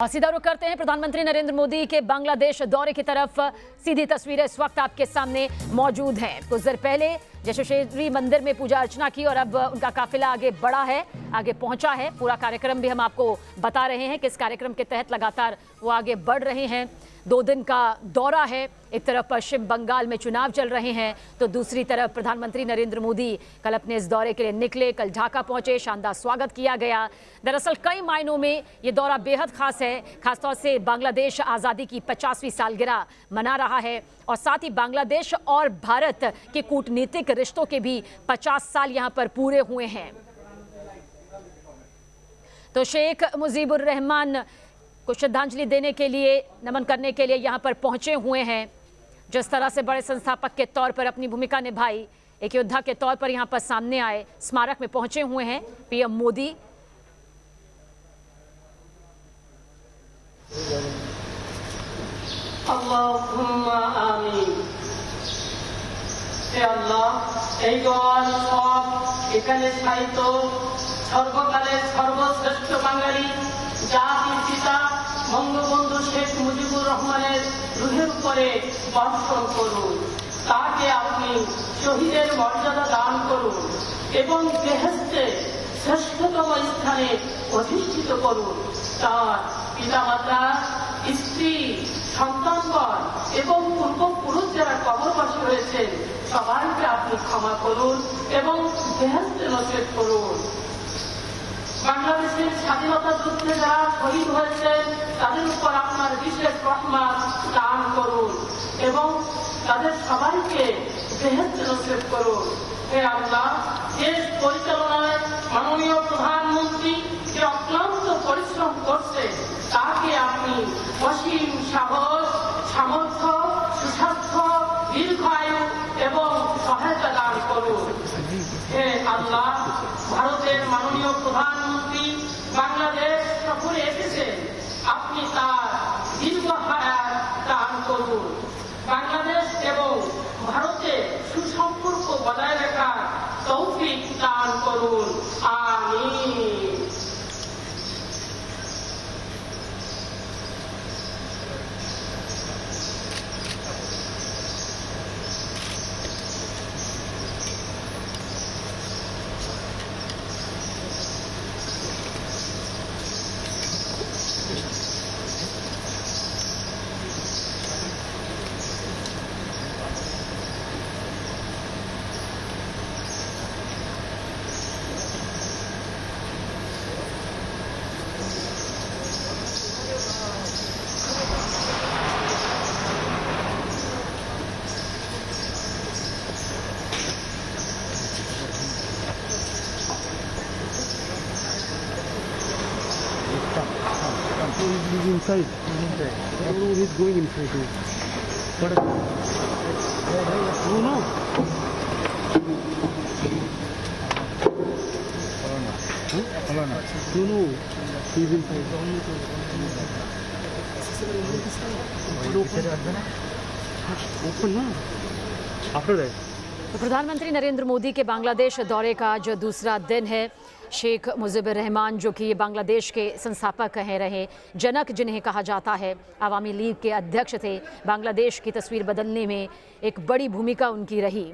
सीधा रुख करते हैं प्रधानमंत्री नरेंद्र मोदी के बांग्लादेश दौरे की तरफ। सीधी तस्वीरें इस वक्त आपके सामने मौजूद हैं। कुछ देर पहले यशस्वी मंदिर में पूजा अर्चना की और अब उनका काफिला आगे बढ़ा है, आगे पहुंचा है। पूरा कार्यक्रम भी हम आपको बता रहे हैं कि इस कार्यक्रम के तहत लगातार वो आगे बढ़ रहे हैं। 2 दिन का दौरा है। एक तरफ पश्चिम बंगाल में चुनाव चल रहे हैं तो दूसरी तरफ प्रधानमंत्री नरेंद्र मोदी कल अपने इस दौरे के लिए निकले। कल ढाका पहुंचे, शानदार स्वागत किया गया। दरअसल कई मायनों में ये दौरा बेहद खास है। खासतौर से बांग्लादेश आज़ादी की 50वीं सालगिरह मना रहा है और साथ ही बांग्लादेश और भारत के कूटनीतिक रिश्तों के भी 50 साल यहाँ पर पूरे हुए हैं। तो शेख मुजीबुर रहमान को श्रद्धांजलि देने के लिए, नमन करने के लिए यहाँ पर पहुंचे हुए हैं। जिस तरह से बड़े संस्थापक के तौर पर अपनी भूमिका निभाई, एक योद्धा के तौर पर यहाँ पर सामने आए, स्मारक में पहुंचे हुए हैं पीएम मोदी। अल्लाहुम्मा आमीन। हे अल्लाह, এই দোয়া সব এখানে সাহিত্য সর্বকালের সর্বশ্রেষ্ঠ বাঙালি জাতির পিতা বঙ্গবন্ধু শেখ মুজিবুর রহমানের রুহের উপরে বর্ষণ করুন। তাকে আপনি শহীদের মর্যাদা দান করুন এবং বেহেশতে শ্রেষ্ঠতম স্থানে অধিষ্ঠিত করুন। তার পিতামাতা, স্ত্রী, সন্তানগণ এবং পূর্বপুরুষ যারা কবরবাসী হয়েছেন সবাইকে আপনি ক্ষমা করুন এবং বেহেশতে নসিব করুন। বাংলাদেশের স্বাধীনতা যুদ্ধে যারা শহীদ হয়েছেন তাদের উপর আপনার বিশেষ রহমত দান করুন এবং তাদের সবাইকে বেহেশতে নসিব করুন। হে আল্লাহ, দেশ পরিচালনায় মাননীয় প্রধানমন্ত্রী যে অক্লান্ত পরিশ্রম করছে তাকে আপনি অসীম সাহস, সামর্থ্য, সুস্বাস্থ্য, দীর্ঘায়ু এবং সহায়তা দান করুন। হে আল্লাহ, ভারতের মাননীয় প্রধানমন্ত্রী বাংলাদেশ সফরে এসেছেন, আপনি তার দীর্ঘ হায়াত দান করুন। বাংলাদেশ এবং ভারতে সুসম্পর্ক বজায় রাখার তৌফিক দান করুন। আমিন। He's inside. He's going inside. But no. No. He's inside. Open ना. After that. तो प्रधानमंत्री नरेंद्र मोदी के बांग्लादेश दौरे का आज दूसरा दिन है। शेख मुजीबुर रहमान जो कि ये बांग्लादेश के संस्थापक हैं, रहे जनक जिन्हें कहा जाता है, अवामी लीग के अध्यक्ष थे। बांग्लादेश की तस्वीर बदलने में एक बड़ी भूमिका उनकी रही।